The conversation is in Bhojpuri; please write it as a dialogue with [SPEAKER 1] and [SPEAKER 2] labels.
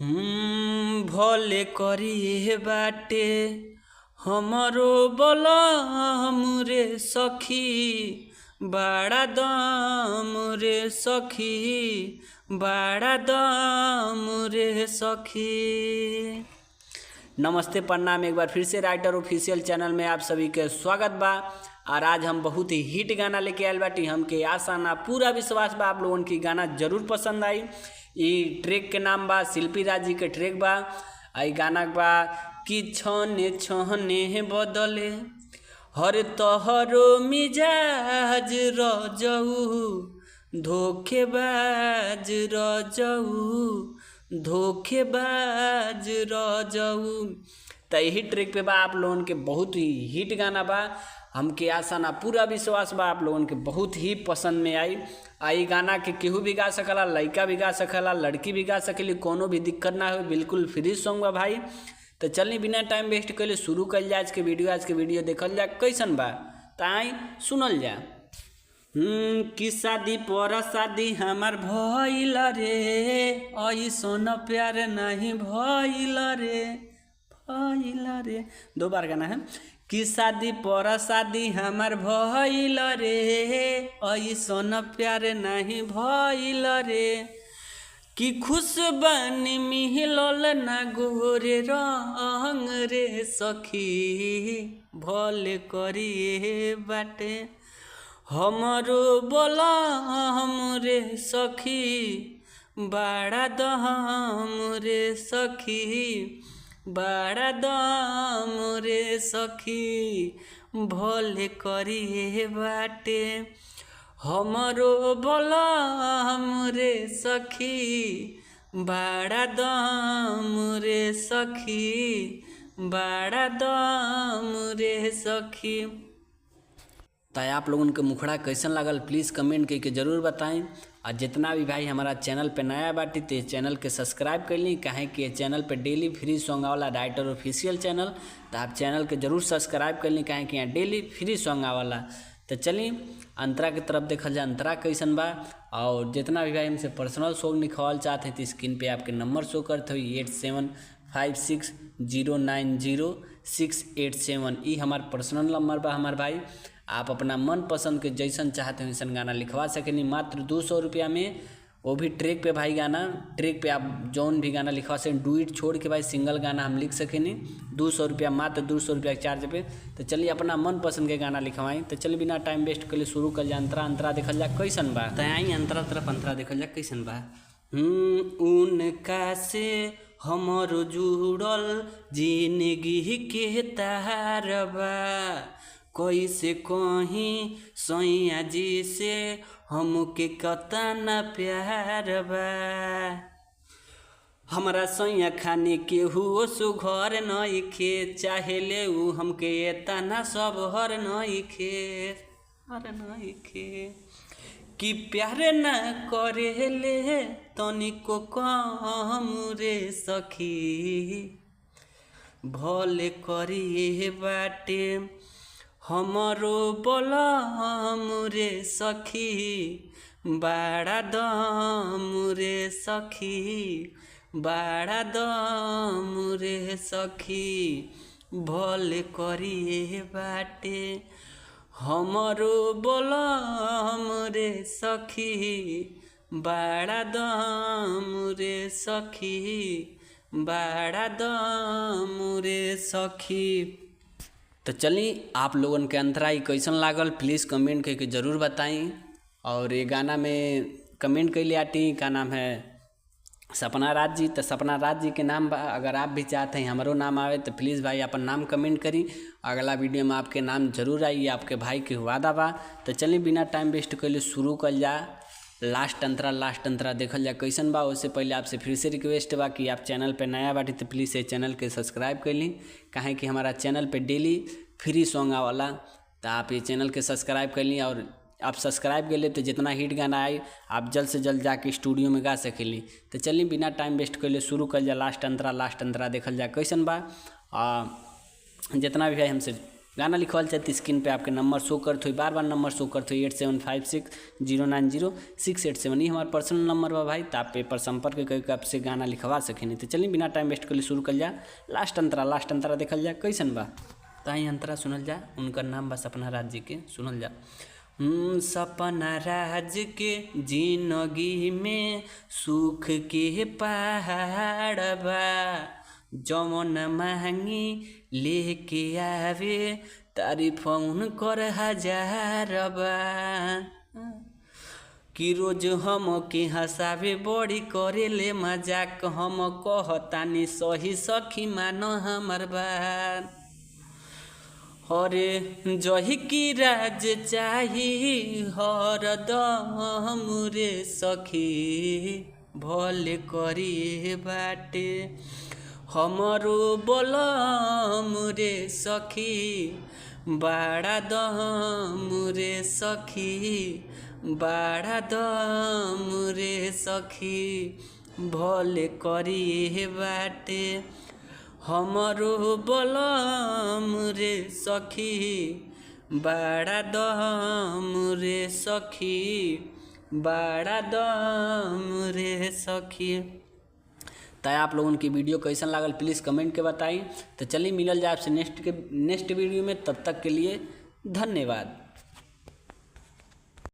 [SPEAKER 1] भले करी बाटे हमरो बलम रे सखी, बड़ा दम रे सखी, बड़ा दम रे सखी। नमस्ते, प्रणाम। एक बार फिर से राइटर ऑफिशियल चैनल में आप सभी के स्वागत बा। और आज हम बहुत ही हिट गाना लेके आयल बाटी। हमके आशा ना पूरा विश्वास बा आप लोगन की गाना जरूर पसंद आई। ई ट्रैक के नाम बा शिल्पी राज जी के ट्रैक बा। आई गाना बा कि छने छने बदले हर तोहरो मिजाज रजऊ, धोखेबाज रजऊ, धोखेबाज रजऊ। तो यही ट्रैक पे बा आप लोगन के बहुत ही हिट गाना बा। हमके आशा ना पूरा विश्वास बा आप लोगन के बहुत ही पसंद में आई गाना के केहू भी गा सकला, लड़का भी गा सकला, लड़की भी गा सकेली, कोनो भी दिक्कत ना हो, बिल्कुल फ्री सॉन्ग बा भाई। तो चलिए बिना टाइम वेस्ट कैले शुरू कल जाए आज के वीडियो देखल जाए कैसन बा। तो आई सुनल जा। कि शादी पर शादी हमार भइल रे, ऐसन प्यार नहीं भइल रे, भइल रे। दो बार गाना है। कि शादी पर शादी हमार भइल रे, ऐसन प्यार नहीं भइल रे। कि खुश बानी मिलल ना गोरे रंग रे सखी, भले करिए बाटे हमरो बलम रे सखी, बड़ा दम रे सखी, बड़ा दम रे सखी, भले करिए बाटे हमरो बलम रे सखी, बड़ा दम रे सखी, बड़ा दम रे सखी। तो आप लोगों के मुखड़ा कैसन लागल प्लीज़ कमेंट करके ज़रूर बताएं। और जितना भी भाई हमारा चैनल पे नया बाटी तो चैनल के सब्सक्राइब कर ली, काहे कि चैनल पे डेली फ्री सॉन्ग आवाला राइटर ऑफिशियल चैनल। तो आप चैनल के ज़रूर सब्सक्राइब कर ली, काहे कि यहाँ डेली फ्री सॉन्ग आवाला। तो चलिए अंतरा की तरफ देखल जाए, अंतरा कैसन बा। और जितना भी भाई हमसे पर्सनल सॉन्ग लिखवाल चाहते हैं तो स्क्रीन पे आपके नंबर शो करते हुए 8756090687। ये हमार पर्सनल नंबर बा हमार भाई। आप अपना मन पसंद के जैसन चाहते हैं वैसन गाना लिखवा सकेनी मात्र 200 रुपया में, वो भी ट्रैक पे भाई। गाना ट्रैक पे आप जौन भी गाना लिखवा सकें, डुइट छोड़ के भाई सिंगल गाना हम लिख सकेनी 200 रुपया, मात्र 200 रुपया के चार्ज पे। तो चलिए अपना मन पसंद के गाना लिखवाएं। तो चलिए बिना टाइम वेस्ट कर लिए शुरू कर जाए। अंतरा देखल जा कैसन बा। तो आई अंतरा तरफ अंतरा देखल जा कैसन बा। उनका से हमरो जुड़ल जिंदगी के तार बा, कैसे कहीं सैया जी से हमके कतना प्यार बा। हमारा सैया खाने के हुओ सुघर नइखे, चाहेले उ हमके एतना सब हर नइखे, हर नइखे। कि प्यार न करेले तनिको कम रे सखी, भले करिए बाटे हमरो बलम रे सखी, बड़ा दम रे सखी, बड़ा दम रे सखी, भले करिए बाटे हमरो बलम रे सखी, बड़ा दम रे सखी, बड़ा दम रे सखी। तो चलिए आप लोगन के अंतरा कैसन लागल प्लीज़ कमेंट करके ज़रूर बताएं। और ये गाना में कमेंट कैले आटी का नाम है सपना राज जी। तो सपना राज जी के नाम अगर आप भी चाहते हैं हमारो नाम आवे तो प्लीज़ भाई अपन नाम कमेंट करी, अगला वीडियो में आपके नाम जरूर आई, आपके भाई के वादा बा। तो चलिए बिना टाइम वेस्ट कैले शुरू कर जा। लास्ट अंतरा देखल जा कैसन बा। उससे पहले आपसे फिर से रिक्वेस्ट बा कि आप चैनल पे नया बाटी तो प्लीज़ ये चैनल के सब्सक्राइब कर ली, काहे कि हमारा चैनल पे डेली फ्री सॉन्ग आवाला। तो आप ये चैनल के सब्सक्राइब कर ली, और आप सब्सक्राइब कर ले तो जितना हिट गाना आए आप जल्द से जल्द जाके स्टूडियो में गा सकेली। तो चलिए बिना टाइम वेस्ट कर ले शुरू कर जा। लास्ट अंतरा देखल जा कैसन बा। जितना भी भाई हमसे गाना लिखवाल चाहे तो स्क्रीन पे आपके नंबर शो करते हुई, बार बार नंबर शो करते हुई 8756090687। ही हमारा पर्सनल नंबर बा भाई, तो आप पे पर संपर्क करके आपसे गाना लिखवा सकें। तो चलिए बिना टाइम वेस्ट कर लिए शुरू कर जा। लास्ट अंतरा देखल जा कैसन बा, ताई अंतरा सुनल जा। उनका नाम बा सपना राज जी के, सुनल जा। सपना राज के जिंदगी में सुख के पहाड़ बा, जमन मांगी लेके आवे तारीफ उनकर हजार बा, कि रोज हम के हंसावे बड़ी करे ले मजाक, हम कहतानी सही सखी मानो हमर बात। हरे जही की राज चाही हरदम रे सखी, भले करिए बाटे हमरो बलम रे सखी, बड़ा दम रे सखी, बड़ा दम रे सखी, भले करिए बाटे हमरो बलम रे सखी, बड़ा दम रे सखी, बड़ा दम रे सखी। तो आप लोगों की वीडियो कैसन लागल प्लीज़ कमेंट के बताई। तो चलिए मिलल जाए आपसे नेक्स्ट वीडियो में, तब तक के लिए धन्यवाद।